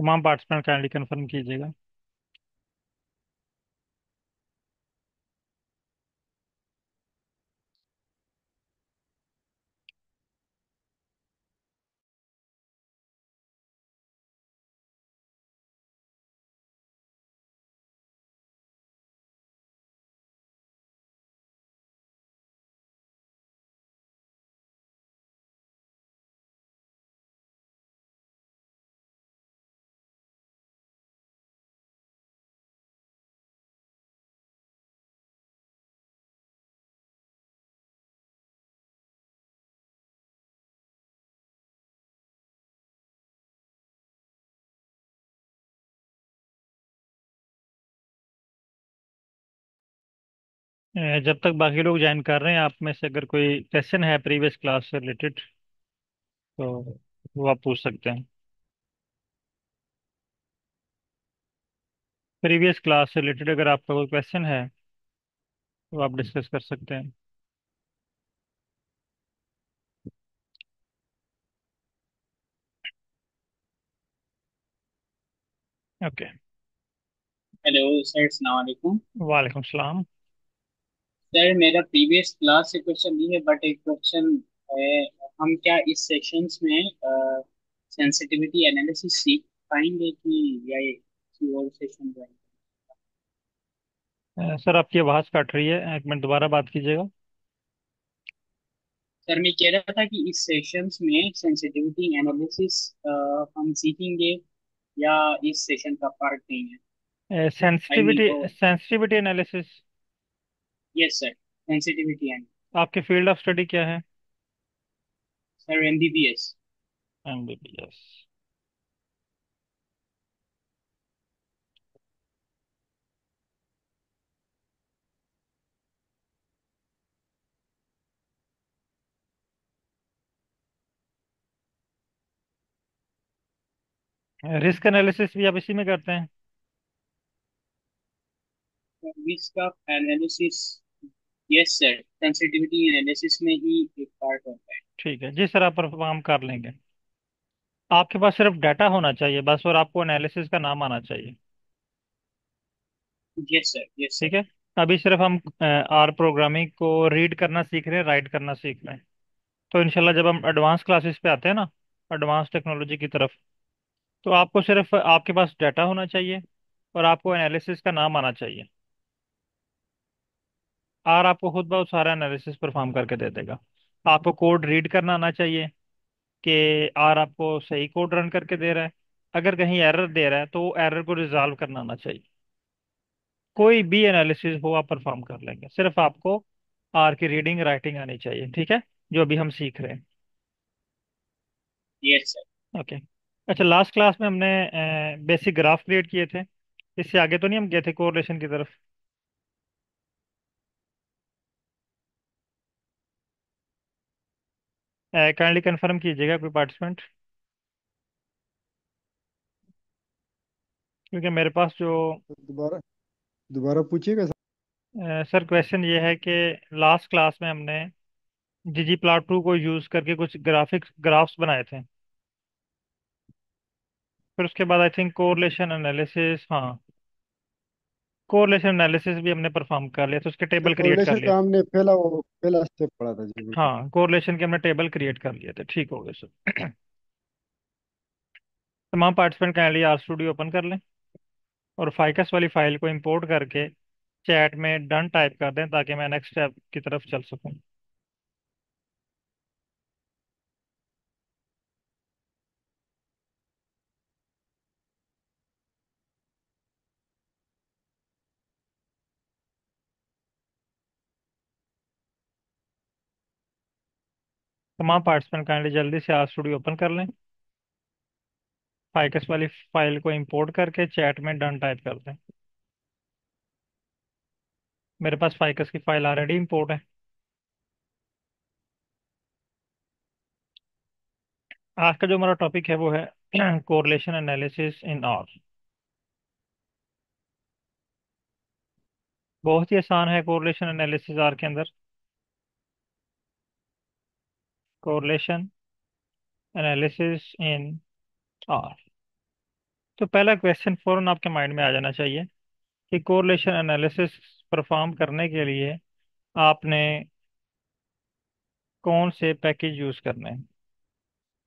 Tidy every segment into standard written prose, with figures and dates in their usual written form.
तमाम participant kindly confirm कीजिएगा। जब तक बाकी लोग ज्वाइन कर रहे हैं, आप में से अगर कोई क्वेश्चन है प्रीवियस क्लास से रिलेटेड तो वो आप पूछ सकते हैं। प्रीवियस क्लास से रिलेटेड अगर आपका कोई क्वेश्चन है तो आप डिस्कस कर सकते हैं। ओके। हेलो सर, अस्सलाम वालेकुम। वालेकुम सलाम। सर, मेरा प्रीवियस क्लास से क्वेश्चन नहीं है बट एक क्वेश्चन है। हम क्या इस सेशंस में सेंसिटिविटी एनालिसिस सीख पाएंगे कि या ये किसी और सेशन ज्वाइन? सर आपकी आवाज़ कट रही है, एक मिनट दोबारा बात कीजिएगा। सर, मैं कह रहा था कि इस सेशंस में सेंसिटिविटी एनालिसिस हम सीखेंगे या इस सेशन का पार्ट नहीं है? I will sensitivity go. Sensitivity analysis. Yes sir, sensitivity and आपके फील्ड ऑफ स्टडी क्या है? Sir MBBS. MBBS. Risk analysis भी आप इसी में करते हैं? Risk of analysis, yes sir, sensitivity analysis में ही एक पार्ट होता है। ठीक है जी सर, आप परफॉर्म कर लेंगे। आपके पास सिर्फ डाटा होना चाहिए बस, और आपको एनालिसिस का नाम आना चाहिए। Yes sir, yes sir. ठीक है। अभी सिर्फ हम आर प्रोग्रामिंग को रीड करना सीख रहे हैं, राइट करना सीख रहे हैं। तो इंशाल्लाह जब हम एडवांस क्लासेस पे आते हैं ना, एडवांस टेक्नोलॉजी की तरफ, तो आपको सिर्फ आपके पास डाटा होना चाहिए और आपको एनालिसिस का नाम आना चाहिए। आर आपको खुद बहुत सारा एनालिसिस परफॉर्म करके दे देगा। आपको कोड रीड करना आना चाहिए कि आर आपको सही कोड रन करके दे रहा है। अगर कहीं एरर दे रहा है तो एरर को रिजॉल्व करना आना चाहिए। कोई भी एनालिसिस हो आप परफॉर्म कर लेंगे, सिर्फ आपको आर की रीडिंग राइटिंग आनी चाहिए। ठीक है, जो अभी हम सीख रहे हैं। Yes sir. ओके। अच्छा, लास्ट क्लास में हमने बेसिक ग्राफ क्रिएट किए थे। इससे आगे तो नहीं हम गए थे कोरिलेशन की तरफ? काइंडली कंफर्म कीजिएगा कोई पार्टिसिपेंट, क्योंकि मेरे पास जो तो दोबारा दोबारा पूछिएगा सर। सर क्वेश्चन ये है कि लास्ट क्लास में हमने जीजी प्लॉट टू को यूज करके कुछ ग्राफिक्स ग्राफ्स बनाए थे। फिर उसके बाद आई थिंक कोरिलेशन एनालिसिस, हाँ, कोरिलेशन एनालिसिस भी हमने परफॉर्म कर लिया, तो उसके अच्छा, टेबल क्रिएट कर कोरिलेशन लिए। का हमने पहला स्टेप पढ़ा था जी, बिल्कुल। हाँ, कोरिलेशन के हमने टेबल क्रिएट कर लिए थे। ठीक हो गया सर। तमाम participant kindly RStudio open कर लें और फाइकस वाली फाइल को इंपोर्ट करके चैट में डन टाइप कर दें ताकि मैं नेक्स्ट स्टेप की तरफ चल सकूं। तमाम पार्टिसिपेंट काइंडली जल्दी से आर स्टूडियो ओपन कर लें, फाइकस वाली फाइल को इंपोर्ट करके चैट में डन टाइप कर दें। मेरे पास फाइकस की फाइल ऑलरेडी इंपोर्ट है। आज का जो हमारा टॉपिक है वो है कोरिलेशन एनालिसिस इन आर। बहुत ही आसान है कोरिलेशन एनालिसिस आर के अंदर। Correlation analysis in are. तो पहला क्वेश्चन फौरन आपके माइंड में आ जाना चाहिए कि कोरिलेशन एनालिसिस परफॉर्म करने के लिए आपने कौन से पैकेज यूज करने हैं,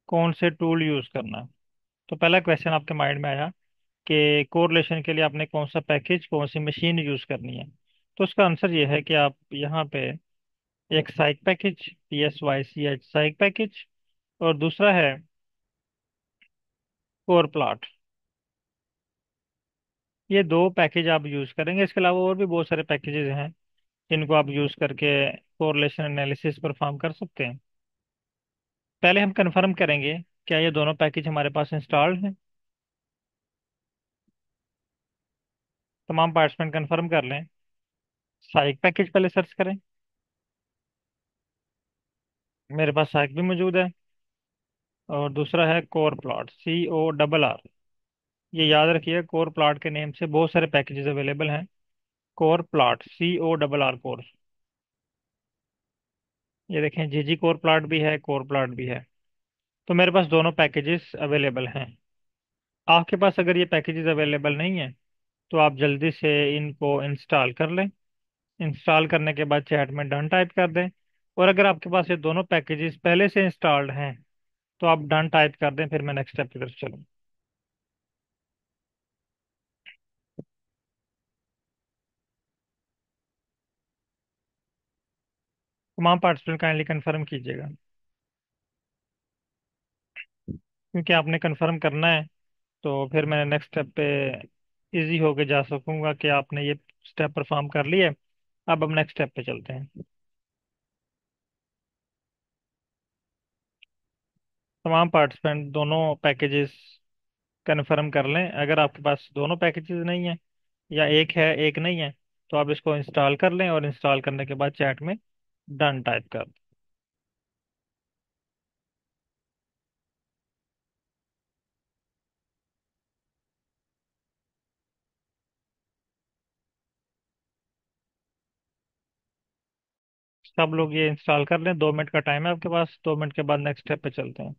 कौन से टूल यूज करना है। तो पहला क्वेश्चन आपके माइंड में आया कि कोरिलेशन के लिए आपने कौन सा पैकेज, कौन सी मशीन यूज करनी है। तो उसका आंसर ये है कि आप यहाँ पे एक साइक पैकेज, PSYCH साइक पैकेज, और दूसरा है कोर प्लॉट। ये दो पैकेज आप यूज करेंगे। इसके अलावा और भी बहुत सारे पैकेजेस हैं जिनको आप यूज करके कोरिलेशन एनालिसिस परफॉर्म कर सकते हैं। पहले हम कंफर्म करेंगे क्या ये दोनों पैकेज हमारे पास इंस्टॉल्ड हैं। तमाम पार्टिसिपेंट कंफर्म कर लें। साइक पैकेज पहले सर्च करें। मेरे पास साइक भी मौजूद है। और दूसरा है कोर प्लॉट, CORR। ये याद रखिए, कोर प्लॉट के नेम से बहुत सारे पैकेजेस अवेलेबल हैं। Core plot, CORR core. ये देखें, GG कोर प्लॉट भी है, कोर प्लॉट भी है। तो मेरे पास दोनों पैकेजेस अवेलेबल हैं। आपके पास अगर ये पैकेजेस अवेलेबल नहीं है तो आप जल्दी से इनको इंस्टॉल कर लें। इंस्टॉल करने के बाद चैट में डन टाइप कर दें। और अगर आपके पास ये दोनों पैकेजेस पहले से इंस्टॉल्ड हैं तो आप डन टाइप कर दें, फिर मैं नेक्स्ट स्टेप की तरफ चलूँ। तमाम पार्टिसिपेंट काइंडली कंफर्म कीजिएगा, क्योंकि आपने कंफर्म करना है तो फिर मैं नेक्स्ट स्टेप पे इजी होके जा सकूंगा कि आपने ये स्टेप परफॉर्म कर लिया। अब हम नेक्स्ट स्टेप पे चलते हैं। तमाम पार्टिसिपेंट दोनों पैकेजेस कंफर्म कर लें। अगर आपके पास दोनों पैकेजेस नहीं है, या एक है एक नहीं है, तो आप इसको इंस्टॉल कर लें और इंस्टॉल करने के बाद चैट में डन टाइप कर दें। सब लोग ये इंस्टॉल कर लें। 2 मिनट का टाइम है आपके पास। 2 मिनट के बाद नेक्स्ट स्टेप पे चलते हैं।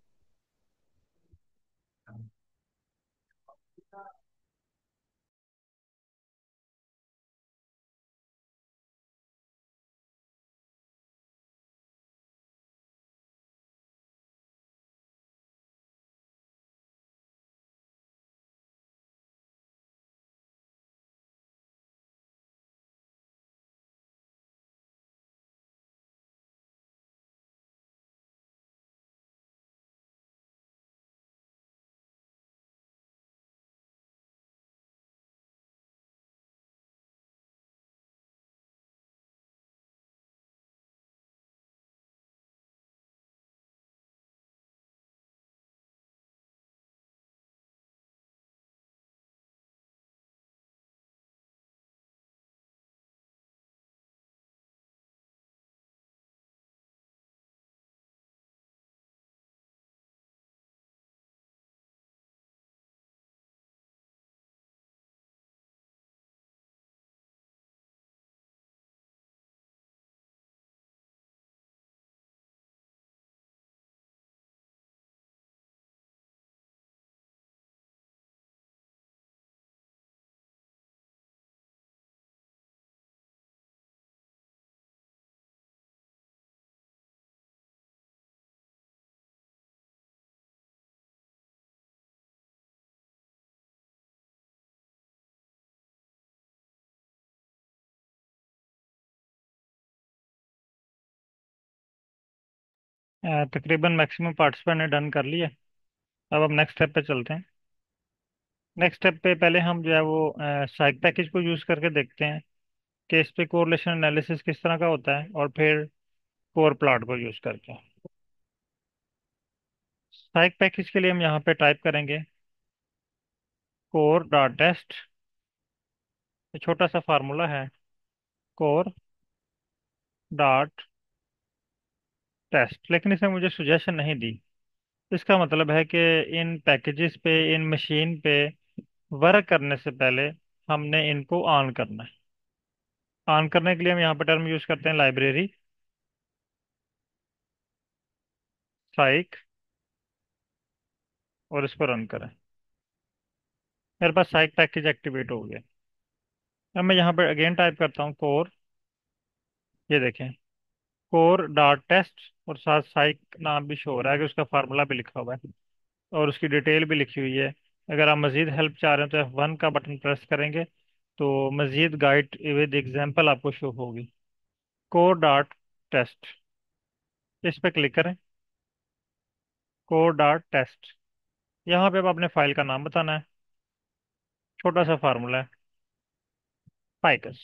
तकरीबन मैक्सिमम पार्टिसिपेंट ने डन कर लिया। अब हम नेक्स्ट स्टेप पे चलते हैं। नेक्स्ट स्टेप पे पहले हम जो है वो साइक पैकेज को यूज़ करके देखते हैं कि इस पे कोरिलेशन एनालिसिस किस तरह का होता है, और फिर कोर प्लॉट को यूज़ करके। साइक पैकेज के लिए हम यहाँ पे टाइप करेंगे कोर डॉट टेस्ट। छोटा सा फार्मूला है, कोर डॉट टेस्ट, लेकिन इसने मुझे सुजेशन नहीं दी। इसका मतलब है कि इन पैकेजेस पे, इन मशीन पे वर्क करने से पहले हमने इनको ऑन करना है। ऑन करने के लिए हम यहाँ पर टर्म यूज करते हैं लाइब्रेरी साइक, और इसको रन करें। मेरे पास साइक पैकेज एक्टिवेट हो गया। अब मैं यहाँ पर अगेन टाइप करता हूँ कोर। ये देखें, कोर डॉट टेस्ट, और साथ साइक नाम भी शो हो रहा है कि उसका फार्मूला भी लिखा हुआ है और उसकी डिटेल भी लिखी हुई है। अगर आप मज़ीद हेल्प चाह रहे हैं तो F1 का बटन प्रेस करेंगे तो मज़ीद गाइड विद एग्जांपल आपको शो होगी। कोर डॉट टेस्ट, इस पर क्लिक करें। कोर डॉट टेस्ट, यहाँ पे आप अपने फाइल का नाम बताना है। छोटा सा फार्मूला है, पाइकस,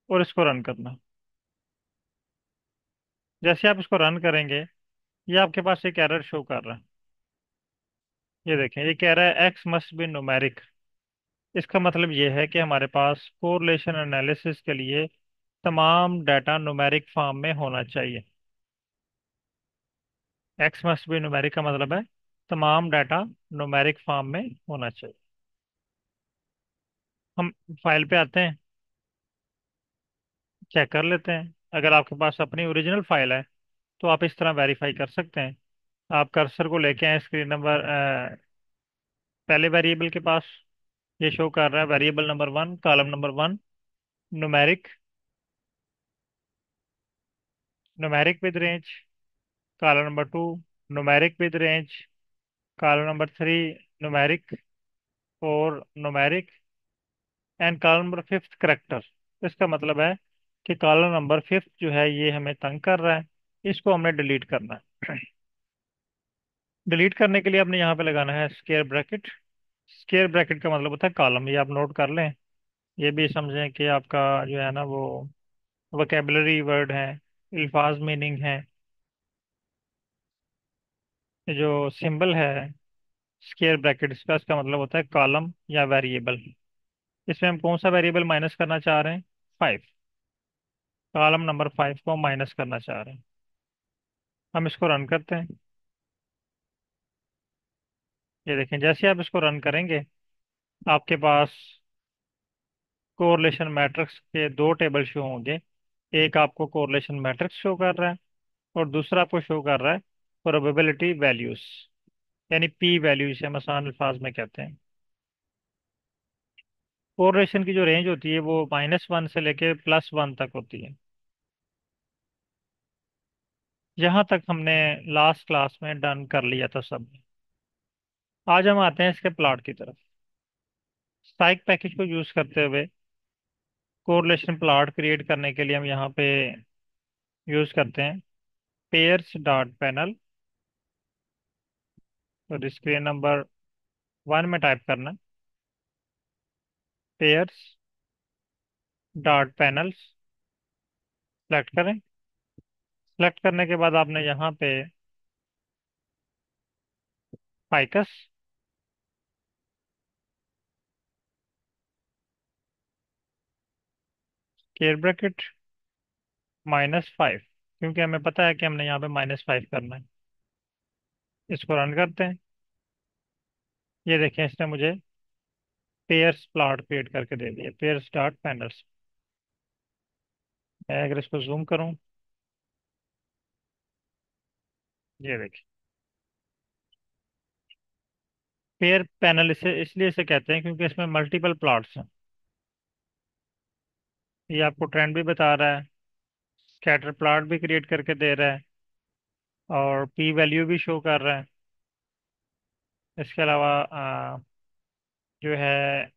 और इसको रन करना। जैसे आप इसको रन करेंगे, ये आपके पास एक एरर शो कर रहा है। ये देखें, ये कह रहा है एक्स मस्ट बी न्यूमेरिक। इसका मतलब ये है कि हमारे पास कोरिलेशन एनालिसिस के लिए तमाम डाटा न्यूमेरिक फॉर्म में होना चाहिए। एक्स मस्ट बी न्यूमेरिक का मतलब है तमाम डाटा न्यूमेरिक फॉर्म में होना चाहिए। हम फाइल पे आते हैं, चेक कर लेते हैं। अगर आपके पास अपनी ओरिजिनल फाइल है तो आप इस तरह वेरीफाई कर सकते हैं। आप कर्सर को लेके आए स्क्रीन नंबर पहले वेरिएबल के पास। ये शो कर रहा है variable number 1, column number 1, numeric, numeric with range. Column number 2, numeric with range. Column number 3, numeric. 4, numeric. And column number 5 character. इसका मतलब है कि कॉलम नंबर 5 जो है ये हमें तंग कर रहा है, इसको हमने डिलीट करना है। डिलीट करने के लिए आपने यहाँ पे लगाना है स्क्वायर ब्रैकेट। स्क्वायर ब्रैकेट का मतलब होता है कॉलम, ये आप नोट कर लें। ये भी समझें कि आपका जो है ना वो वोकेबलरी वर्ड है, अल्फाज मीनिंग है। ये जो सिंबल है स्क्वायर ब्रैकेट, इसका मतलब होता है कॉलम या वेरिएबल। इसमें हम कौन सा वेरिएबल माइनस करना चाह रहे हैं? 5। कॉलम नंबर 5 को माइनस करना चाह रहे हैं। हम इसको रन करते हैं। ये देखें, जैसे आप इसको रन करेंगे आपके पास कोरिलेशन मैट्रिक्स के दो टेबल शो होंगे। एक आपको कोरिलेशन मैट्रिक्स शो कर रहा है और दूसरा आपको शो कर रहा है प्रोबेबिलिटी वैल्यूज, यानी पी वैल्यू, जिसे हम आसान अल्फाज में कहते हैं। कोरिलेशन की जो रेंज होती है वो -1 से लेके +1 तक होती है। यहाँ तक हमने लास्ट क्लास में डन कर लिया था सब। आज हम आते हैं इसके प्लॉट की तरफ। स्पाइक पैकेज को यूज करते हुए कोरिलेशन प्लॉट क्रिएट करने के लिए हम यहाँ पे यूज करते हैं पेयर्स डॉट पैनल। और स्क्रीन नंबर 1 में टाइप करना पेयर्स डॉट पैनल्स। सेलेक्ट करें। सेलेक्ट करने के बाद आपने यहाँ पे फाइकस, स्क्वायर ब्रैकेट, -5, क्योंकि हमें पता है कि हमने यहाँ पे -5 करना है। इसको रन करते हैं। ये देखें, इसने मुझे पेयर्स प्लॉट क्रिएट करके दे दिया, पेयर्स डॉट पैनल्स। मैं अगर इसको जूम करूँ, ये देखिए पेयर पैनल, इसे इसलिए इसे कहते हैं क्योंकि इसमें मल्टीपल प्लॉट्स हैं। ये आपको ट्रेंड भी बता रहा है, स्कैटर प्लॉट भी क्रिएट करके दे रहा है, और पी वैल्यू भी शो कर रहा है। इसके अलावा जो है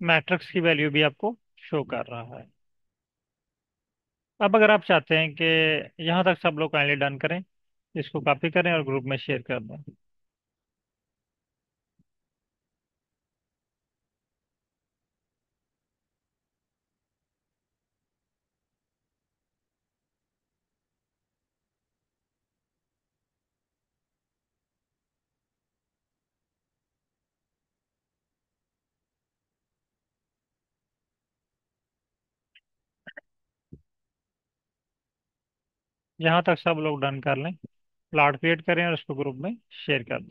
मैट्रिक्स की वैल्यू भी आपको शो कर रहा है। अब अगर आप चाहते हैं कि यहाँ तक सब लोग काइंडली डन करें, इसको कॉपी करें और ग्रुप में शेयर कर दें। यहाँ तक सब लोग डन कर लें, प्लॉट क्रिएट करें और उसको ग्रुप में शेयर कर दें।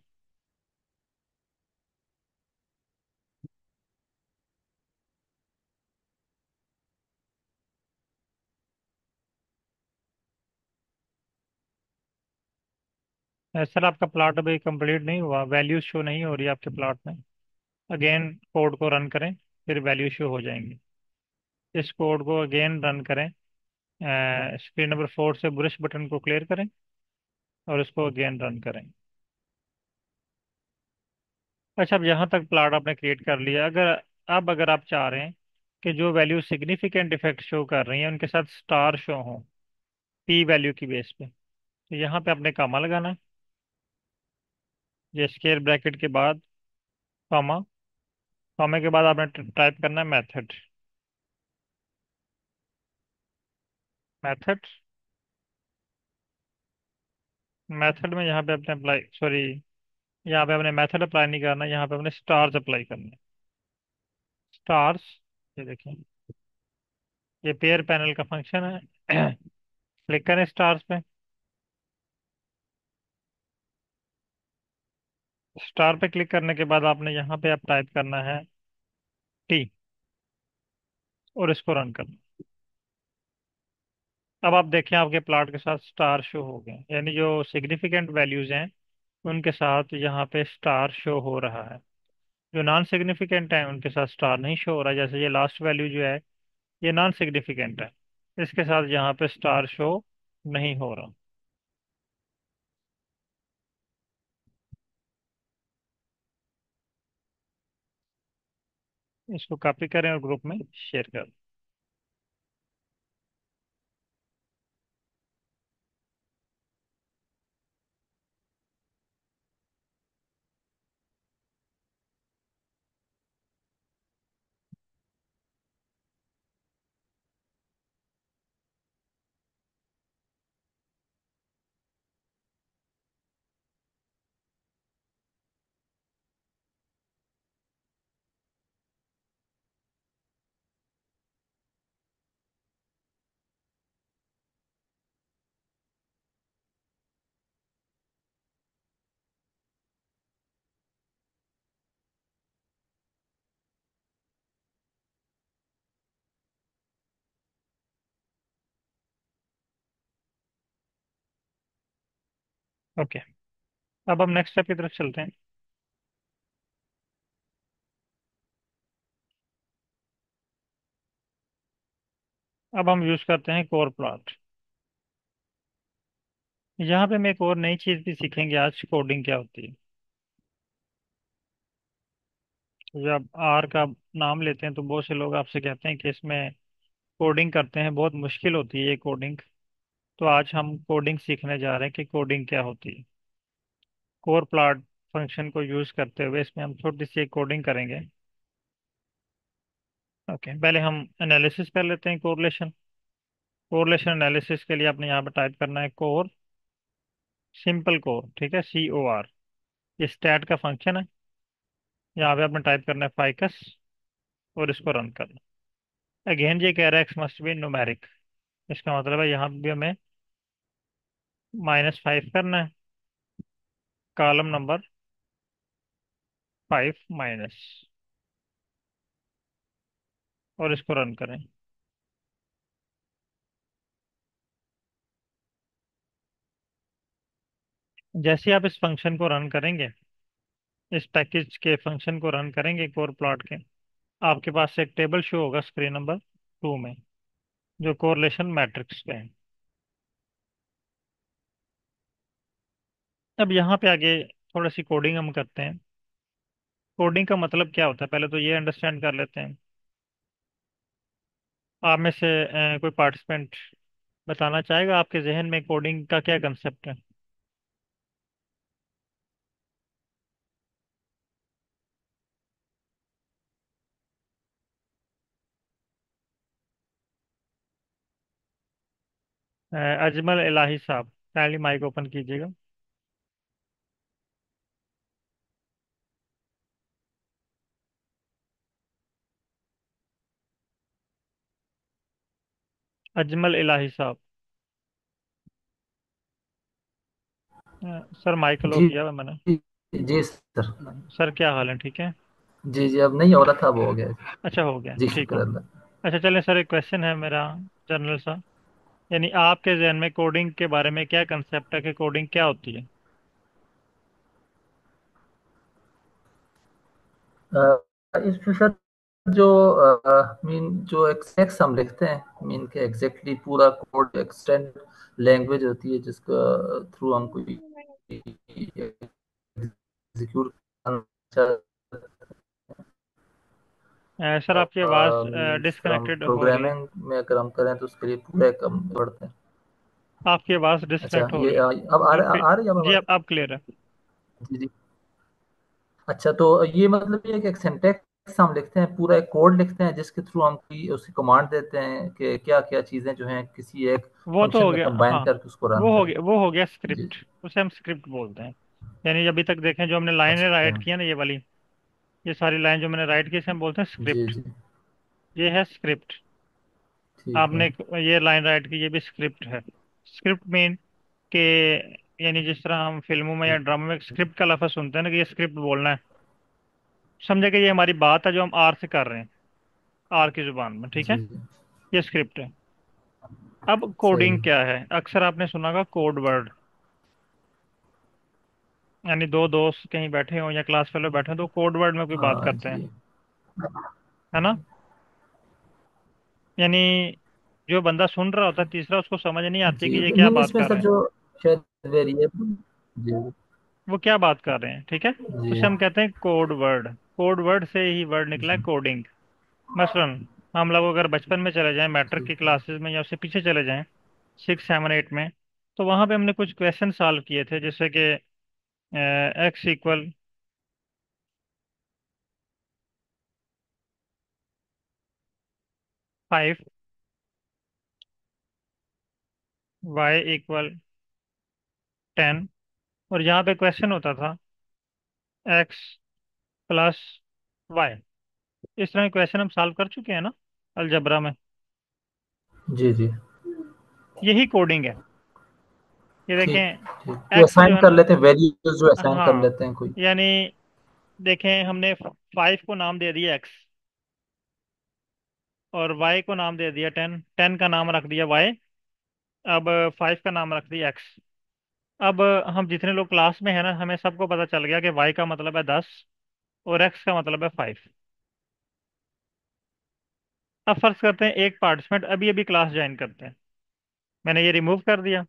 सर आपका प्लॉट अभी कंप्लीट नहीं हुआ, वैल्यू शो नहीं हो रही आपके प्लॉट में। अगेन कोड को रन करें, फिर वैल्यू शो हो जाएंगी। इस कोड को अगेन रन करें, स्क्रीन नंबर 4 से ब्रश बटन को क्लियर करें और इसको अगेन रन करें। अच्छा, अब यहाँ तक प्लॉट आपने क्रिएट कर लिया। अगर आप चाह रहे हैं कि जो वैल्यू सिग्निफिकेंट इफेक्ट शो कर रही है उनके साथ स्टार शो हो पी वैल्यू की बेस पे, तो यहाँ पे आपने कामा लगाना है। ये स्क्वायर ब्रैकेट के बाद कामा, कामे के बाद आपने टाइप करना है मेथड। मेथड मेथड में यहाँ पे अपने अप्लाई, सॉरी, यहाँ पे अपने मेथड अप्लाई नहीं करना, यहाँ पे अपने स्टार्स अप्लाई करना है। स्टार्स, ये देखिए, ये पेयर पैनल का फंक्शन है। क्लिक करें स्टार्स पे। स्टार पे क्लिक करने के बाद आपने यहाँ पे आप टाइप करना है टी और इसको रन करना। अब आप देखें आपके प्लॉट के साथ स्टार शो हो गए, यानी जो सिग्निफिकेंट वैल्यूज हैं उनके साथ यहाँ पे स्टार शो हो रहा है। जो नॉन सिग्निफिकेंट है उनके साथ स्टार नहीं शो हो रहा है। जैसे ये लास्ट वैल्यू जो है ये नॉन सिग्निफिकेंट है, इसके साथ यहाँ पे स्टार शो नहीं हो रहा। इसको कॉपी करें और ग्रुप में शेयर करें। ओके, अब हम नेक्स्ट स्टेप की तरफ चलते हैं। अब हम यूज करते हैं कोर प्लॉट। यहाँ पे हम एक और नई चीज भी सीखेंगे आज, कोडिंग क्या होती है। जब आर का नाम लेते हैं तो बहुत से लोग आपसे कहते हैं कि इसमें कोडिंग करते हैं, बहुत मुश्किल होती है ये कोडिंग। तो आज हम कोडिंग सीखने जा रहे हैं कि कोडिंग क्या होती है। कोर प्लॉट फंक्शन को यूज करते हुए इसमें हम छोटी सी एक कोडिंग करेंगे। ओके, पहले हम एनालिसिस कर लेते हैं कोरिलेशन। कोरिलेशन एनालिसिस के लिए आपने यहाँ पर टाइप करना है कोर, सिंपल कोर, ठीक है, COR। ये स्टैट का फंक्शन है। यहाँ पे आपने टाइप करना है फाइकस और इसको रन करना। अगेन ये कह रहा है एक्स मस्ट बी न्यूमेरिक, इसका मतलब है यहाँ भी हमें -5 करना है, कॉलम नंबर 5 माइनस, और इसको रन करें। जैसे ही आप इस फंक्शन को रन करेंगे, इस पैकेज के फंक्शन को रन करेंगे कोर प्लॉट के, आपके पास एक टेबल शो होगा स्क्रीन नंबर 2 में, जो कोरिलेशन मैट्रिक्स पे है। अब यहाँ पे आगे थोड़ा सी कोडिंग हम करते हैं। कोडिंग का मतलब क्या होता है पहले तो ये अंडरस्टैंड कर लेते हैं। आप में से कोई पार्टिसिपेंट बताना चाहेगा आपके जहन में कोडिंग का क्या कंसेप्ट है। अजमल इलाही साहब, काइंडली माइक ओपन कीजिएगा। अजमल इलाही साहब। सर माइक लो जी किया हुआ मैंने। जी सर। सर क्या हाल है, ठीक है? जी जी, अब नहीं हो रहा था, अब हो गया। अच्छा, हो गया, जी ठीक शुक्र हो। अल्लाह। अच्छा चलें सर, एक क्वेश्चन है मेरा, जनरल सा। यानी आपके जहन में कोडिंग के बारे में क्या कंसेप्ट है कि कोडिंग क्या होती है? इसमें सर जो मीन जो एक्स हम लिखते हैं मीन के एग्जैक्टली पूरा कोड एक्सटेंड लैंग्वेज होती है जिसका थ्रू हम कोई एग्जीक्यूट करना सर आपकी आवाज़ मीन्स अगर हम डिस्कनेक्टेड हो रही है। प्रोग्रामिंग में अगर हम करें तो उसके लिए पूरे कम पढ़ते हैं। आपकी आवाज़ अच्छा डिस्कनेक्ट हो ये रही है। अब जी आ रही है अब जी, आवाज? अब क्लियर है। जी जी। अच्छा तो ये मतलब ये कि एक सिंटेक्स हम लिखते हैं पूरा एक कोड लिखते हैं जिसके थ्रू हम उसी कमांड देते हैं कि क्या क्या चीज़ें जो हैं किसी एक वो तो फंक्शन हो में गया, कंबाइन हाँ। करके उसको रन करें। वो हो गया जी स्क्रिप्ट। उसे हम स्क्रिप्ट बोलते हैं। यानी अभी तक देखें जो हमने लाइनें अच्छा। राइट की है ना, ये वाली, ये सारी लाइन जो मैंने राइट की इसे हम बोलते हैं जी स्क्रिप्ट। जी। ये है स्क्रिप्ट। ठीक है। आपने ये लाइन राइट की, ये भी स्क्रिप्ट है। स्क्रिप्ट मीन के, यानी जिस तरह हम फिल्मों में या ड्रामों में स्क्रिप्ट का लफ्ज सुनते हैं ना कि ये स्क्रिप्ट बोलना है, समझे कि ये हमारी बात है जो हम आर से कर रहे हैं, आर की जुबान में, ठीक है। जी जी। ये स्क्रिप्ट है। अब सही कोडिंग है। क्या है? अक्सर आपने सुना होगा कोड वर्ड। यानी दो दोस्त कहीं बैठे हो या क्लास फेलो बैठे हो तो कोड वर्ड में कोई बात हाँ करते हैं, जी। है ना। यानी जो बंदा सुन रहा होता है तीसरा, उसको समझ नहीं आती जी कि ये क्या नहीं बात इसमें कर सर रहे हैं, जो शायद वेरिएबल। जी वो क्या बात कर रहे हैं, ठीक है। जी। उसे हम कहते हैं कोड वर्ड। कोड वर्ड से ही वर्ड निकला है जी कोडिंग। मसलन हम लोग अगर बचपन में चले जाएं, मैट्रिक की ठीक है। क्लासेस में, या उससे पीछे चले जाएं, 6 7 8 में, तो वहां पे हमने कुछ क्वेश्चन सॉल्व किए थे, जैसे कि एक्स इक्वल 5, वाई इक्वल 10, और यहाँ पे क्वेश्चन होता था एक्स प्लस वाई। इस तरह के क्वेश्चन हम सॉल्व कर चुके हैं ना अलजबरा में। जी जी। यही कोडिंग है। ये ठीक देखें, ठीक जो एक्स जो असाइन है कर ना, लेते हैं वैल्यूज जो असाइन कर हाँ, लेते हैं कोई। यानी देखें हमने 5 को नाम दे दिया एक्स, और वाई को नाम दे दिया 10, 10 का नाम रख दिया वाई, अब 5 का नाम रख दिया एक्स। अब हम जितने लोग क्लास में है ना, हमें सबको पता चल गया कि वाई का मतलब है 10 और एक्स का मतलब है 5। अब फर्ज करते हैं एक पार्टिसिपेंट अभी अभी क्लास ज्वाइन करते हैं, मैंने ये रिमूव कर दिया।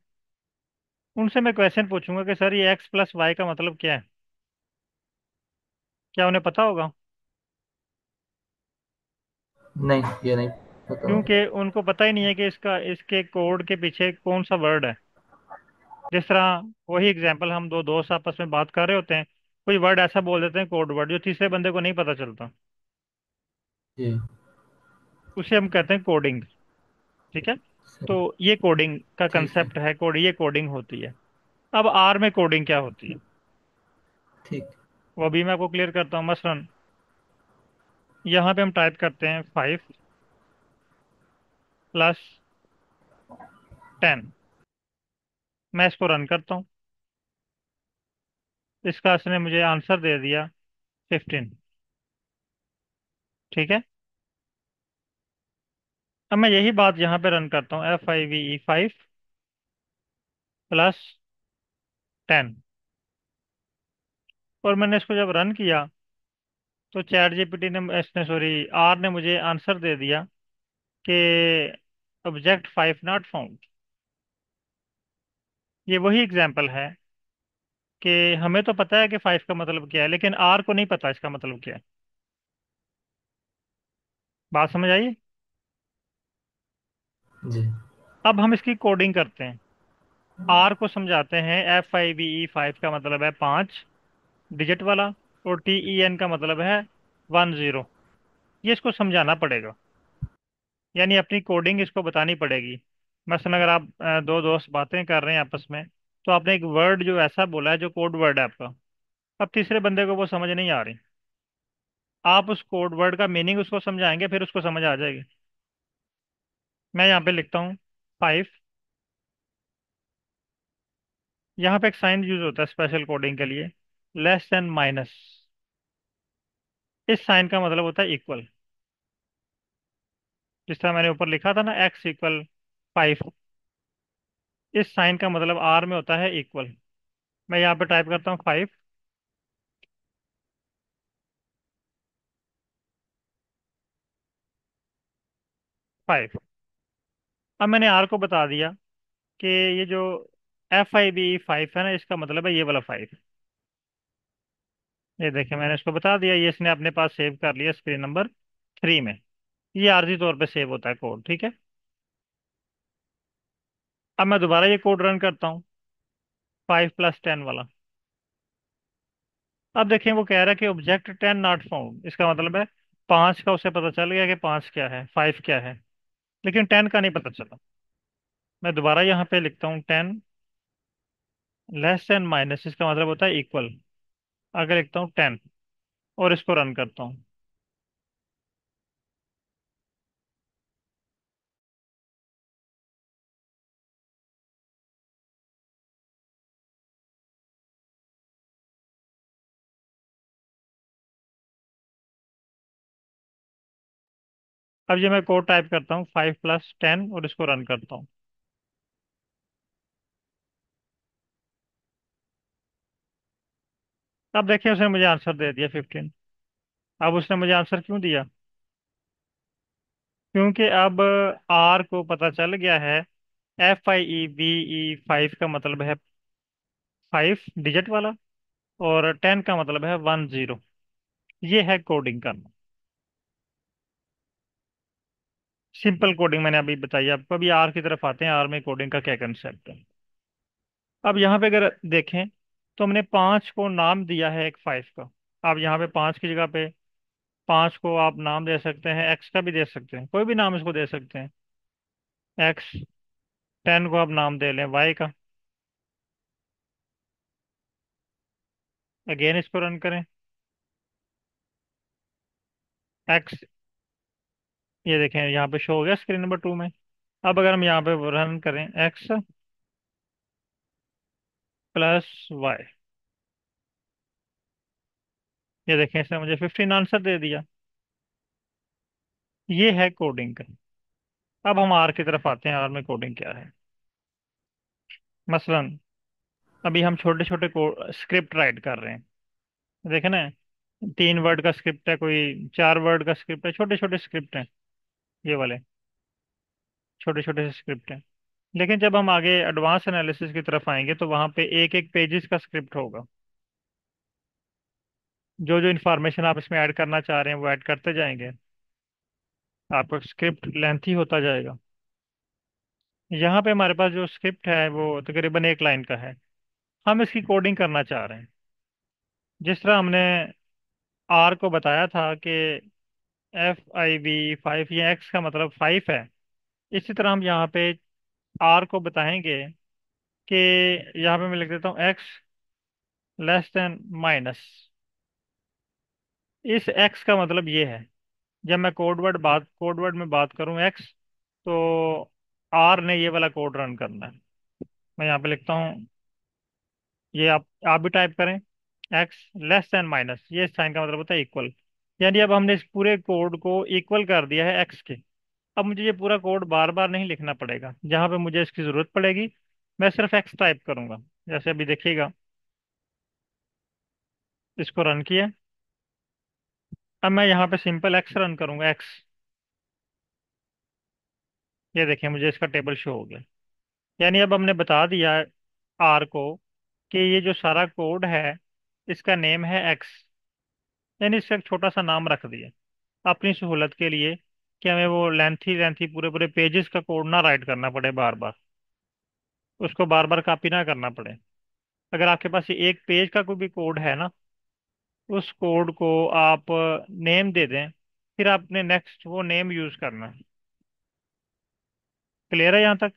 उनसे मैं क्वेश्चन पूछूंगा कि सर ये एक्स प्लस वाई का मतलब क्या है, क्या उन्हें पता होगा? नहीं ये नहीं पता होगा। क्योंकि उनको पता ही नहीं है कि इसके कोड के पीछे कौन सा वर्ड है। जिस तरह, वही एग्जाम्पल, हम दो दोस्त आपस में बात कर रहे होते हैं, कोई वर्ड ऐसा बोल देते हैं कोड वर्ड जो तीसरे बंदे को नहीं पता चलता, जी उसे हम कहते हैं कोडिंग, ठीक है। तो सही। ये कोडिंग का ठीक है। कंसेप्ट है, ये कोडिंग होती है। अब आर में कोडिंग क्या होती है, ठीक। वो भी मैं आपको क्लियर करता हूँ। मसलन यहाँ पे हम टाइप करते हैं 5 + 10। मैं इसको रन करता हूँ, इसका इसने मुझे आंसर दे दिया 15, ठीक है। अब मैं यही बात यहाँ पे रन करता हूँ, FIVE 5 + 10, और मैंने इसको जब रन किया तो चैट जीपीटी ने, इसने सॉरी, आर ने मुझे आंसर दे दिया कि ऑब्जेक्ट 5 नॉट फाउंड। ये वही एग्जाम्पल है कि हमें तो पता है कि 5 का मतलब क्या है, लेकिन आर को नहीं पता इसका मतलब क्या है। बात समझ आई? जी अब हम इसकी कोडिंग करते हैं, आर को समझाते हैं। FIVE 5 का मतलब है 5 डिजिट वाला, और TEN का मतलब है 10। ये इसको समझाना पड़ेगा, यानी अपनी कोडिंग इसको बतानी पड़ेगी। मसलन अगर आप दो दोस्त बातें कर रहे हैं आपस में, तो आपने एक वर्ड जो ऐसा बोला है जो कोड वर्ड है आपका, अब तीसरे बंदे को वो समझ नहीं आ रही, आप उस कोड वर्ड का मीनिंग उसको समझाएंगे, फिर उसको समझ आ जाएगी। मैं यहाँ पे लिखता हूँ 5, यहाँ पे एक साइन यूज होता है स्पेशल कोडिंग के लिए, लेस देन माइनस। इस साइन का मतलब होता है इक्वल। जिस तरह मैंने ऊपर लिखा था ना, X = 5, इस साइन का मतलब आर में होता है इक्वल। मैं यहाँ पे टाइप करता हूँ 5 फाइव। अब मैंने आर को बता दिया कि ये जो FIB5 है ना, इसका मतलब है ये वाला फाइव। ये देखिए मैंने इसको बता दिया, ये इसने अपने पास सेव कर लिया स्क्रीन नंबर 3 में। ये आर्जी तौर पे सेव होता है कोड, ठीक है। अब मैं दोबारा ये कोड रन करता हूँ, 5 + 10 वाला। अब देखें वो कह रहा है कि ऑब्जेक्ट 10 नॉट फाउंड, इसका मतलब है 5 का उसे पता चल गया कि 5 क्या है, 5 क्या है, लेकिन 10 का नहीं पता चला। मैं दोबारा यहाँ पे लिखता हूँ 10 < इसका मतलब होता है इक्वल। आगे लिखता हूँ 10 और इसको रन करता हूँ। अब ये मैं कोड टाइप करता हूँ 5 + 10 और इसको रन करता हूँ। अब देखिए उसने मुझे आंसर दे दिया 15। अब उसने मुझे आंसर क्यों दिया? क्योंकि अब आर को पता चल गया है FIEVE5 का मतलब है 5 डिजिट वाला, और 10 का मतलब है 10। ये है कोडिंग करना। सिंपल कोडिंग मैंने अभी बताई आपको। अभी आर की तरफ आते हैं, आर में कोडिंग का क्या कंसेप्ट है। अब यहाँ पे अगर देखें तो हमने 5 को नाम दिया है एक 5 का। अब यहाँ पे 5 की जगह पे 5 को आप नाम दे सकते हैं, एक्स का भी दे सकते हैं, कोई भी नाम इसको दे सकते हैं, एक्स। 10 को आप नाम दे लें वाई का। अगेन इसको रन करें, एक्स। ये देखें यहाँ पे शो हो गया स्क्रीन नंबर 2 में। अब अगर हम यहाँ पे रन करें X + Y, ये देखें इसने मुझे 15 आंसर दे दिया। ये है कोडिंग का। अब हम आर की तरफ आते हैं, आर में कोडिंग क्या है। मसलन अभी हम छोटे छोटे स्क्रिप्ट राइट कर रहे हैं, देखे ना। 3 वर्ड का स्क्रिप्ट है, कोई 4 वर्ड का स्क्रिप्ट है, छोटे छोटे स्क्रिप्ट हैं ये वाले, छोटे छोटे से स्क्रिप्ट हैं। लेकिन जब हम आगे एडवांस एनालिसिस की तरफ आएंगे तो वहां पे एक एक पेजेस का स्क्रिप्ट होगा। जो जो इन्फॉर्मेशन आप इसमें ऐड करना चाह रहे हैं वो ऐड करते जाएंगे, आपका स्क्रिप्ट लेंथी होता जाएगा। यहाँ पे हमारे पास जो स्क्रिप्ट है वो तकरीबन 1 लाइन का है। हम इसकी कोडिंग करना चाह रहे हैं। जिस तरह हमने आर को बताया था कि FIV5, ये एक्स का मतलब 5 है, इसी तरह हम यहाँ पे आर को बताएंगे कि यहाँ पे मैं लिख देता हूँ X < इस एक्स का मतलब ये है। जब मैं कोड वर्ड में बात करूँ एक्स, तो आर ने ये वाला कोड रन करना है। मैं यहाँ पे लिखता हूँ, ये आप भी टाइप करें, X < ये साइन का मतलब होता है इक्वल। यानी अब हमने इस पूरे कोड को इक्वल कर दिया है एक्स के। अब मुझे ये पूरा कोड बार बार नहीं लिखना पड़ेगा, जहाँ पे मुझे इसकी ज़रूरत पड़ेगी मैं सिर्फ एक्स टाइप करूंगा। जैसे अभी देखिएगा, इसको रन किया। अब मैं यहाँ पे सिंपल एक्स रन करूंगा, एक्स। ये देखिए मुझे इसका टेबल शो हो गया। यानी अब हमने बता दिया आर को कि ये जो सारा कोड है इसका नेम है एक्स। यानी इसका एक छोटा सा नाम रख दिया अपनी सहूलत के लिए, कि हमें वो लेंथी लेंथी पूरे पूरे पेजेस का कोड ना राइट करना पड़े बार बार, उसको बार बार कॉपी ना करना पड़े। अगर आपके पास ये एक पेज का कोई भी कोड है ना, उस कोड को आप नेम दे दें, फिर आपने नेक्स्ट वो नेम यूज करना है। क्लियर है यहाँ तक?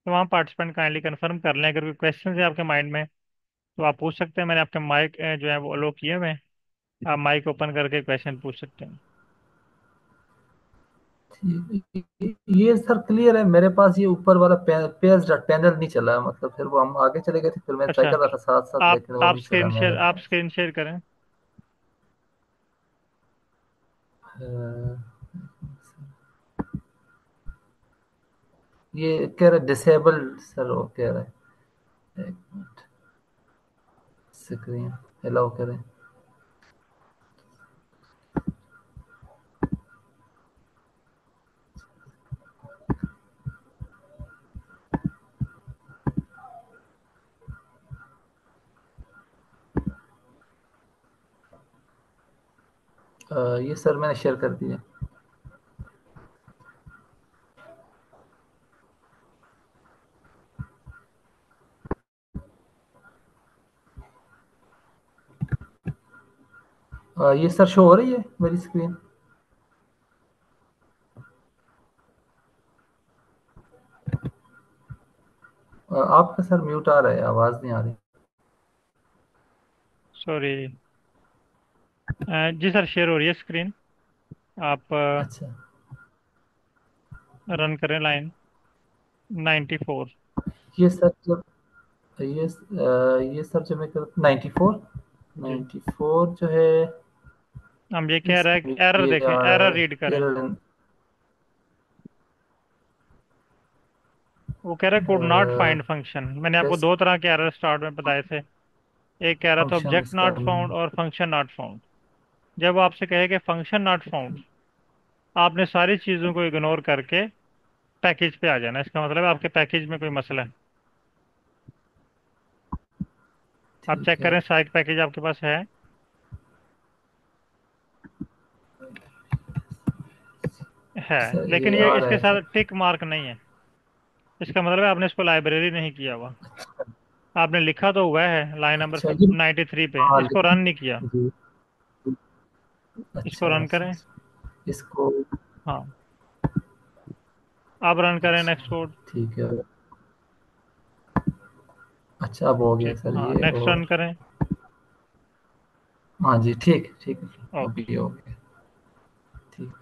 तमाम पार्टिसिपेंट काइंडली कंफर्म कर लें। अगर कोई क्वेश्चन है आपके माइंड में तो आप पूछ सकते हैं। मैंने आपके माइक जो है वो अलो किए हुए हैं, आप माइक ओपन करके क्वेश्चन पूछ सकते हैं। ये सर क्लियर है मेरे पास। ये ऊपर वाला पेज पैनल नहीं चला, मतलब फिर वो हम आगे चले गए थे, फिर मैं ट्राई अच्छा, कर रहा था साथ साथ, लेकिन वो नहीं चला मेरे। आप स्क्रीन शेयर करें। अ, ये कह रहा है डिसेबल्ड सर, वो कह रहा है। एक मिनट, स्क्रीन अलाउ करें। ये सर मैंने शेयर कर दिया। ये सर शो हो रही है मेरी स्क्रीन? आपका सर म्यूट आ रहा है, आवाज नहीं आ रही। सॉरी। जी सर, शेयर हो रही है स्क्रीन। आप अच्छा। रन करें लाइन 94। ये सर जब ये सर जब मैं कर 94, जी, 94 जो है, हम ये कह रहा है कि इसमें एरर ये देखें, आ रहा एरर है रीड करें। एरर। वो कह रहा है कुड नॉट फाइंड फंक्शन। मैंने आपको कैसे दो तरह के एरर स्टार्ट में बताए थे। एक कह रहा था ऑब्जेक्ट फंक्शंस का? नॉट फाउंड और फंक्शन नॉट फाउंड। जब वो आपसे कहे कि फंक्शन नॉट फाउंड, आपने सारी चीज़ों को इग्नोर करके पैकेज पे आ जाना। इसका मतलब है आपके पैकेज में कोई मसला है। आप ठीक चेक है करें साइक पैकेज आपके पास है। है, सर, लेकिन ये ये आ रहा इसके है साथ सर। टिक मार्क नहीं है। इसका मतलब है आपने इसको लाइब्रेरी नहीं किया हुआ। आपने लिखा तो हुआ है लाइन नंबर अच्छा जी। 93 पे, हाँ इसको रन नहीं किया। जी। इसको अच्छा रन अच्छा करें। अच्छा। इसको। हाँ, आप रन करें अच्छा। Next code. ठीक है। अच्छा, अब हो गया ठीक, सर हाँ ये। नेक्स्ट रन और करें। हाँ जी, ठीक ठीक है। ओके। अभी हो गया। ठीक।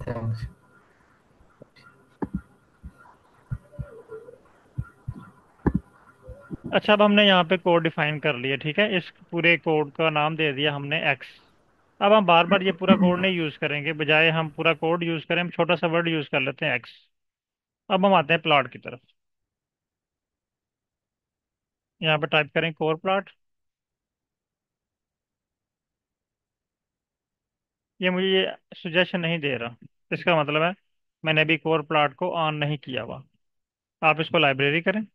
थैंक्स। अच्छा, अब हमने यहाँ पे कोड डिफाइन कर लिया, ठीक है। इस पूरे कोड का नाम दे दिया हमने एक्स। अब हम बार बार ये पूरा कोड नहीं यूज करेंगे, बजाय हम पूरा कोड यूज करें, हम छोटा सा वर्ड यूज कर लेते हैं एक्स। अब हम आते हैं प्लॉट की तरफ। यहाँ पे टाइप करें कोर प्लॉट। ये मुझे ये सुजेशन नहीं दे रहा। इसका मतलब है मैंने अभी कोर प्लॉट को ऑन नहीं किया हुआ। आप इसको लाइब्रेरी करें,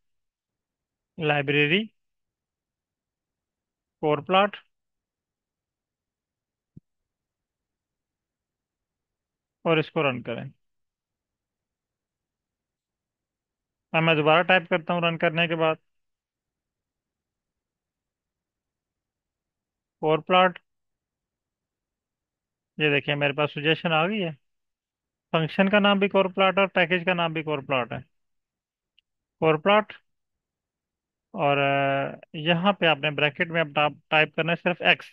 लाइब्रेरी कोर प्लॉट, और इसको रन करें। अब मैं दोबारा टाइप करता हूँ रन करने के बाद, कोर प्लॉट। ये देखिए मेरे पास सुजेशन आ गई है। फंक्शन का नाम भी कोर प्लॉट और पैकेज का नाम भी कोर प्लॉट है, कोर प्लॉट। और यहाँ पे आपने ब्रैकेट में अब टाइप करना है सिर्फ एक्स।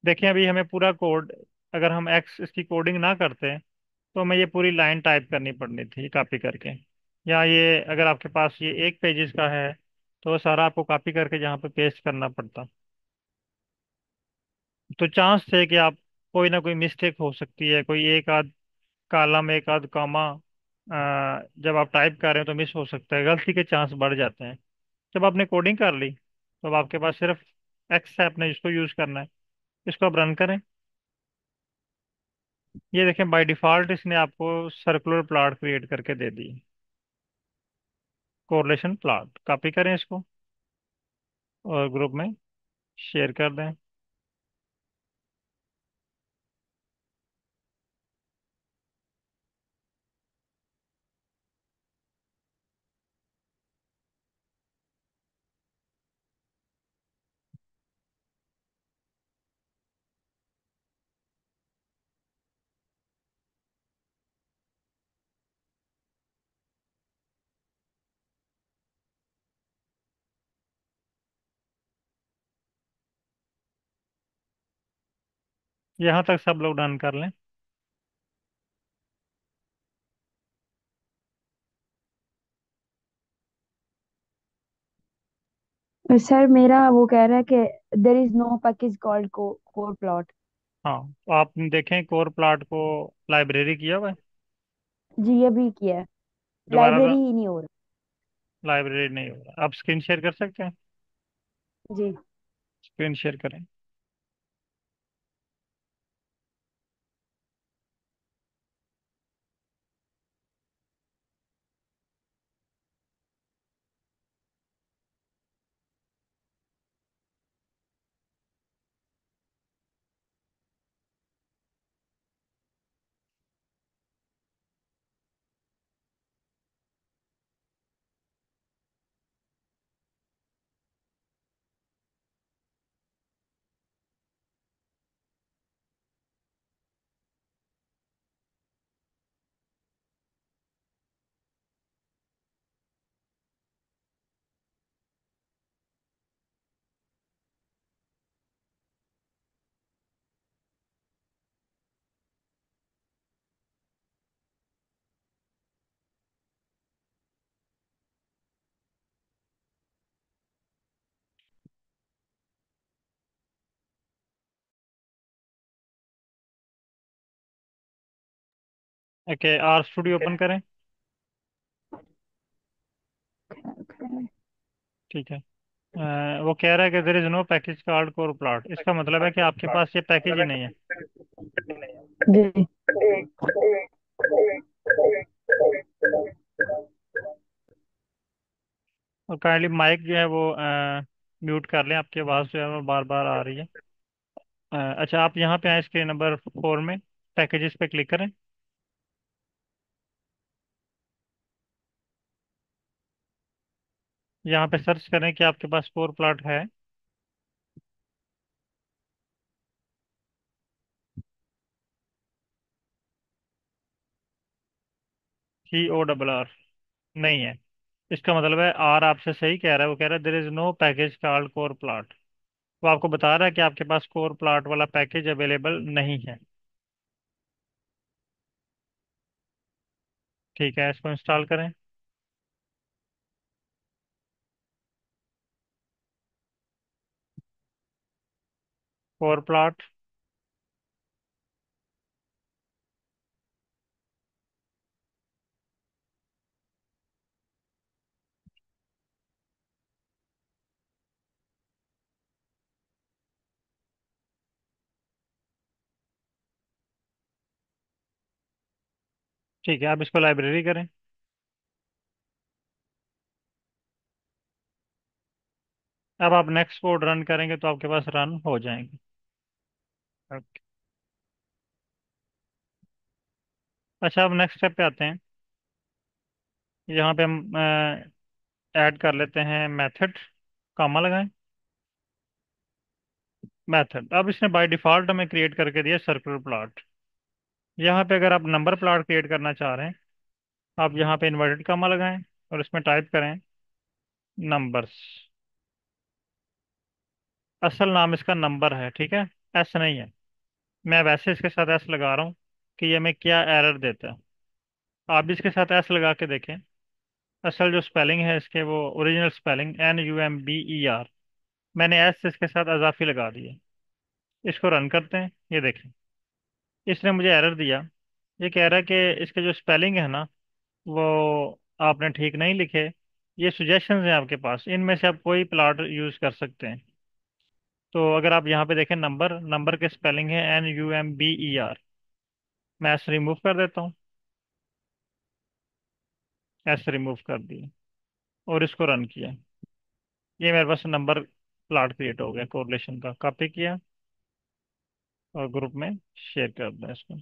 देखिए अभी हमें पूरा कोड, अगर हम एक्स इसकी कोडिंग ना करते तो हमें ये पूरी लाइन टाइप करनी पड़नी थी कॉपी करके। या ये अगर आपके पास ये एक पेजेस का है तो वो सारा आपको कॉपी करके जहाँ पे पेस्ट करना पड़ता। तो चांस थे कि आप कोई ना कोई मिस्टेक हो सकती है, कोई एक आध कॉलम एक आध कॉमा जब आप टाइप कर रहे हो तो मिस हो सकता है, गलती के चांस बढ़ जाते हैं। जब आपने कोडिंग कर ली तो अब आपके पास सिर्फ एक्स है, आपने इसको यूज करना है। इसको आप रन करें। ये देखें बाय डिफॉल्ट इसने आपको सर्कुलर प्लॉट क्रिएट करके दे दी। कोरिलेशन प्लॉट, कॉपी करें इसको और ग्रुप में शेयर कर दें। यहाँ तक सब लोग डन कर लें। सर मेरा वो कह रहा है कि there is no package called corrplot. हाँ, तो आप देखें कोर प्लॉट को लाइब्रेरी किया हुआ है। जी ये भी किया है, दोबारा लाइब्रेरी ही नहीं हो रहा। लाइब्रेरी नहीं हो रहा। आप स्क्रीन शेयर कर सकते हैं? जी। स्क्रीन शेयर करें। ओके, आर स्टूडियो ओपन करें। Okay. ठीक है। वो कह रहा है कि there is no package called corrplot, इसका मतलब है कि आपके पास ये पैकेज ही नहीं है। जी। और काइंडली माइक जो है वो म्यूट कर लें, आपकी आवाज़ जो है वो बार बार आ रही है। अच्छा, आप यहाँ पे आए स्क्रीन नंबर 4 में, पैकेजेस पे क्लिक करें। यहाँ पे सर्च करें कि आपके पास कोर प्लॉट है। CORR नहीं है। इसका मतलब है आर आपसे सही कह रहा है, वो कह रहा है there is no package called corrplot. वो आपको बता रहा है कि आपके पास कोर प्लॉट वाला पैकेज अवेलेबल नहीं है। ठीक है, इसको इंस्टॉल करें। Corrplot. ठीक है, अब इसको लाइब्रेरी करें। अब आप नेक्स्ट कोड रन करेंगे तो आपके पास रन हो जाएंगे। ओके। अच्छा, अब नेक्स्ट स्टेप पे आते हैं। यहाँ पे हम ऐड कर लेते हैं मेथड, कॉमा लगाएं। मेथड, अब इसने बाय डिफॉल्ट हमें क्रिएट करके दिया सर्कुलर प्लॉट। यहाँ पे अगर आप नंबर प्लॉट क्रिएट करना चाह रहे हैं, आप यहाँ पे इन्वर्टेड कॉमा लगाएं और इसमें टाइप करें नंबर्स। असल नाम इसका नंबर है, ठीक है, एस नहीं है। मैं वैसे इसके साथ एस लगा रहा हूँ कि ये हमें क्या एरर देता है। आप भी इसके साथ एस लगा के देखें। असल जो स्पेलिंग है इसके, वो ओरिजिनल स्पेलिंग NUMBER, मैंने एस इसके साथ अजाफी लगा दी है। इसको रन करते हैं, ये देखें, इसने मुझे एरर दिया। ये कह रहा है कि इसके जो स्पेलिंग है ना, वो आपने ठीक नहीं लिखे। ये सुजेशंस हैं आपके पास, इनमें से आप कोई प्लॉट यूज़ कर सकते हैं। तो अगर आप यहाँ पे देखें, नंबर नंबर के स्पेलिंग है NUMBER। मैं एस रिमूव कर देता हूँ। एस रिमूव कर दिया और इसको रन किया। ये मेरे पास नंबर प्लॉट क्रिएट हो गया, कोरिलेशन का। कॉपी किया और ग्रुप में शेयर कर दिया इसको।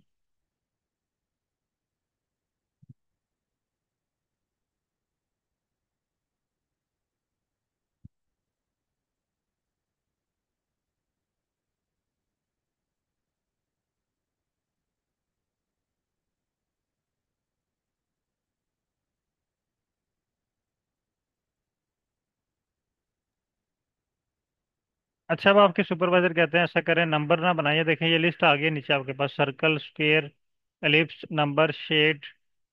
अच्छा, अब आपके सुपरवाइजर कहते हैं ऐसा करें, नंबर ना बनाइए। देखें, ये लिस्ट आ गई नीचे आपके पास, circle, square, ellipse, number, shade,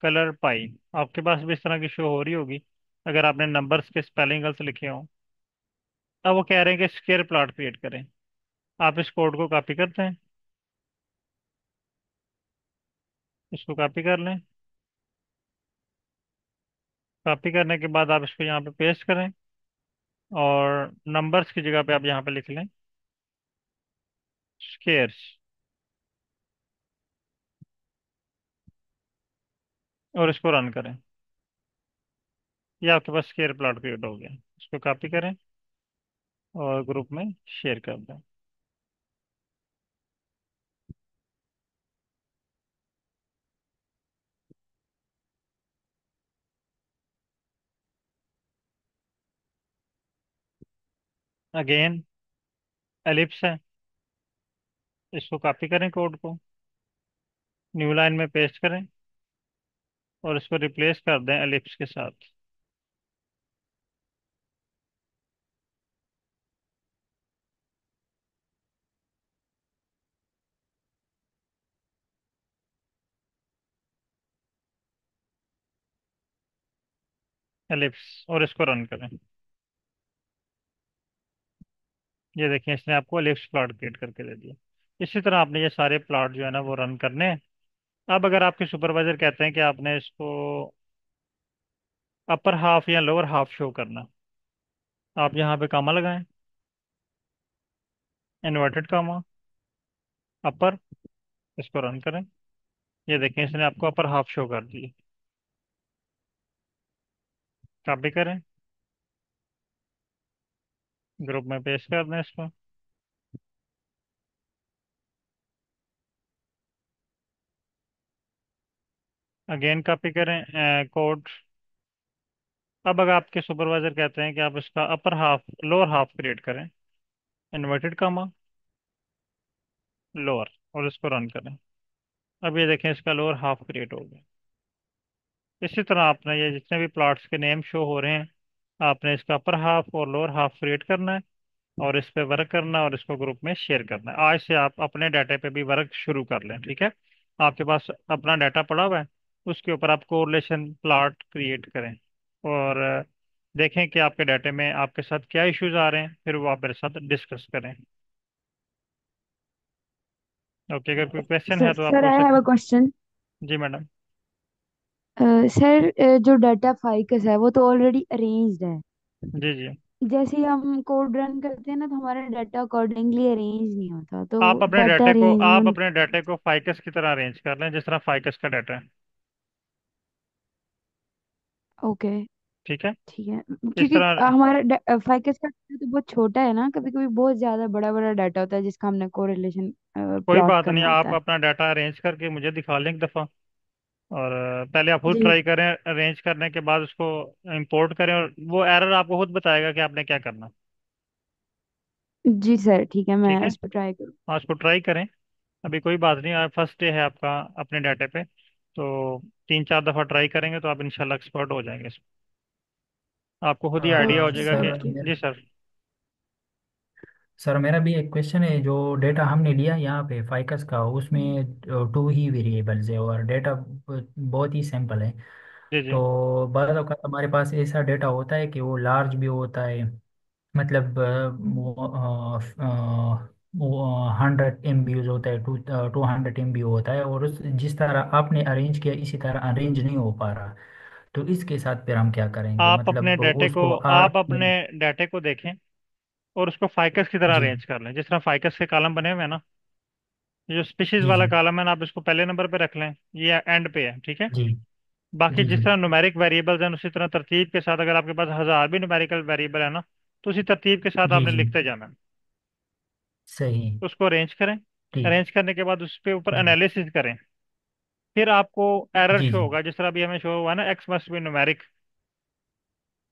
colour, pie. आपके पास भी इस तरह की शो हो रही होगी अगर आपने नंबर्स के स्पेलिंग गलत लिखे हों। अब वो कह रहे हैं कि स्क्वायर प्लॉट क्रिएट करें। आप इस कोड को कॉपी करते हैं, इसको कॉपी कर लें। कॉपी करने के बाद आप इसको यहाँ पे पेस्ट करें और नंबर्स की जगह पे आप यहाँ पे लिख लें स्क्वायर्स और इसको रन करें। ये आपके पास स्क्वायर प्लॉट क्रिएट हो गया। इसको कॉपी करें और ग्रुप में शेयर कर दें। अगेन एलिप्स है, इसको कॉपी करें कोड को, न्यू लाइन में पेस्ट करें और इसको रिप्लेस कर दें एलिप्स के साथ। एलिप्स और इसको रन करें। ये देखिए, इसने आपको एलिप्स प्लॉट क्रिएट करके दे दिया। इसी तरह आपने ये सारे प्लॉट जो है ना वो रन करने हैं। अब अगर आपके सुपरवाइजर कहते हैं कि आपने इसको अपर हाफ या लोअर हाफ शो करना, आप यहाँ पे कामा लगाएं, इन्वर्टेड कामा, अपर, इसको रन करें। ये देखें इसने आपको अपर हाफ शो कर दी। कॉपी करें, ग्रुप में पेस्ट कर दें इसको। अगेन कॉपी करें कोड। अब अगर आपके सुपरवाइजर कहते हैं कि आप इसका upper half lower half create करें, इन्वर्टेड कामा, लोअर, और इसको रन करें। अब ये देखें इसका लोअर हाफ क्रिएट हो गया। इसी तरह आपने ये जितने भी प्लॉट्स के नेम शो हो रहे हैं, आपने इसका अपर हाफ और लोअर हाफ क्रिएट करना है, और इस पे वर्क करना है, और इसको ग्रुप में शेयर करना है। आज से आप अपने डाटा पे भी वर्क शुरू कर लें, ठीक है। आपके पास अपना डाटा पड़ा हुआ है, उसके ऊपर आप कोरिलेशन प्लॉट क्रिएट करें, और देखें कि आपके डाटे में आपके साथ क्या इश्यूज आ रहे हैं, फिर वो आप मेरे साथ डिस्कस करें। ओके, अगर कोई क्वेश्चन है सर तो आप सर पूछ आई हैव सकते अ क्वेश्चन। हैं। जी मैडम। सर जो डाटा फाइकस है वो तो ऑलरेडी अरेंज्ड है। जी जी। जैसे ही हम कोड रन करते हैं ना, तो हमारा डाटा अकॉर्डिंगली अरेंज नहीं होता, तो आप अपने डाटा डाटे को आप अरेंजमेंट। अपने डाटे को फाइकस की तरह अरेंज कर लें, जिस तरह फाइकस का डाटा है। ओके, ठीक है। ठीक है। इस क्योंकि तरह हमारा फाइकस का डाटा तो बहुत छोटा है ना, कभी कभी बहुत ज्यादा बड़ा बड़ा डाटा होता है जिसका हमने कोरिलेशन कोई प्लॉट बात नहीं, करना होता आप है। अपना डाटा अरेंज करके मुझे दिखा लें एक दफ़ा। और पहले आप खुद जी ट्राई करें, अरेंज करने के बाद उसको इंपोर्ट करें, और वो एरर आपको खुद बताएगा कि आपने क्या करना। जी सर, ठीक है, ठीक मैं है। इस पर ट्राई करूँ। हाँ, उसको ट्राई करें। अभी कोई बात नहीं, आप फर्स्ट डे है आपका अपने डाटे पे, तो 3-4 दफ़ा ट्राई करेंगे तो आप इंशाल्लाह एक्सपर्ट हो जाएंगे इसमें। आपको खुद ही आइडिया हो जाएगा कि। सर जी सर। सर मेरा भी एक क्वेश्चन है। जो डेटा हमने लिया यहाँ पे फाइकस का, उसमें टू ही वेरिएबल्स है और डेटा बहुत ही सिंपल है। जी जी। तो बाद औक़ात हमारे पास ऐसा डेटा होता है कि वो लार्ज भी होता है, मतलब वो 100 MB होता है, 200 MB होता है, और उस जिस तरह आपने अरेंज किया इसी तरह अरेंज नहीं हो पा रहा। तो इसके साथ फिर हम क्या करेंगे, आप अपने मतलब डाटे को उसको आर आप अपने डाटे को देखें, और उसको फाइकस की तरह जी अरेंज कर लें, जिस तरह फाइकस के कॉलम बने हुए हैं ना। ये जो स्पीशीज जी वाला जी कॉलम है ना, आप इसको पहले नंबर पे रख लें, ये एंड पे है, ठीक है। जी बाकी जी जिस जी तरह न्यूमेरिक वेरिएबल्स हैं, उसी तरह तरतीब के साथ, अगर आपके पास 1000 भी न्यूमेरिकल वेरिएबल है ना, तो उसी तरतीब के साथ जी आपने जी लिखते जाना है। सही। उसको अरेंज करें। ठीक। अरेंज करने के बाद उस पे ऊपर जी एनालिसिस करें। फिर आपको एरर जी शो जी होगा, जिस तरह अभी हमें शो हुआ ना, एक्स मस्ट बी न्यूमेरिक।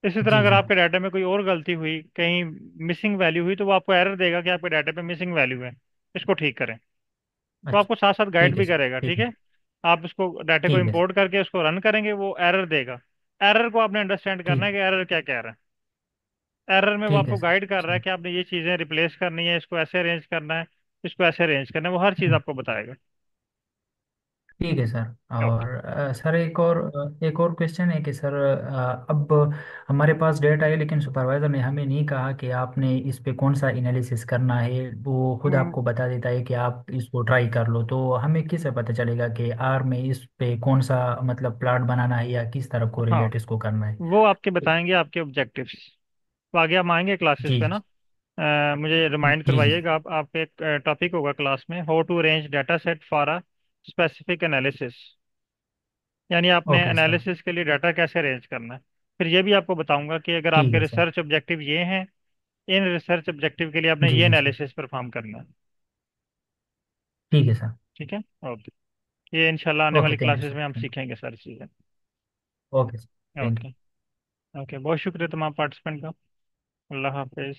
इसी तरह जी अगर जी आपके डाटा में कोई और गलती हुई, कहीं मिसिंग वैल्यू हुई, तो वो आपको एरर देगा कि आपके डाटा पे मिसिंग वैल्यू है, इसको ठीक करें। तो अच्छा। आपको साथ साथ गाइड ठीक है भी सर। करेगा, ठीक ठीक है। है। आप उसको डाटा को ठीक है सर। इंपोर्ट करके उसको रन करेंगे, वो एरर देगा। एरर को आपने अंडरस्टैंड करना है ठीक। कि एरर क्या कह रहा है। एरर में वो ठीक है आपको सर। गाइड कर रहा है ठीक। कि आपने ये चीज़ें रिप्लेस करनी है, इसको ऐसे अरेंज करना है, इसको ऐसे अरेंज करना है, वो हर चीज़ आपको बताएगा। ठीक है सर। ओके। और सर एक और क्वेश्चन है कि सर अब हमारे पास डेटा है, लेकिन सुपरवाइजर ने हमें नहीं कहा कि आपने इस पे कौन सा एनालिसिस करना है। वो खुद हम्म, आपको बता देता है कि आप इसको ट्राई कर लो। तो हमें किससे पता चलेगा कि आर में इस पे कौन सा मतलब प्लाट बनाना है या किस तरह को हाँ, रिलेट इसको करना है। वो आपके बताएंगे आपके ऑब्जेक्टिव्स। तो आगे हम आएंगे क्लासेस जी पे ना। मुझे रिमाइंड जी जी। करवाइएगा, आप एक टॉपिक होगा क्लास में, how to arrange data set for a specific analysis. यानी आपने ओके सर। एनालिसिस के लिए डाटा कैसे अरेंज करना है। फिर ये भी आपको बताऊंगा कि अगर ठीक आपके है सर। रिसर्च ऑब्जेक्टिव ये हैं, इन रिसर्च ऑब्जेक्टिव के लिए आपने जी ये जी सर। एनालिसिस परफॉर्म करना है। ठीक है सर। ठीक है। ओके। ये इंशाल्लाह आने ओके, वाली थैंक यू क्लासेस सर। में हम थैंक सीखेंगे सारी चीज़ें। You. Okay sir. Thank okay. You. Okay, बहुत शुक्रिया तमाम पार्टिसिपेंट का। अल्लाह हाफिज़।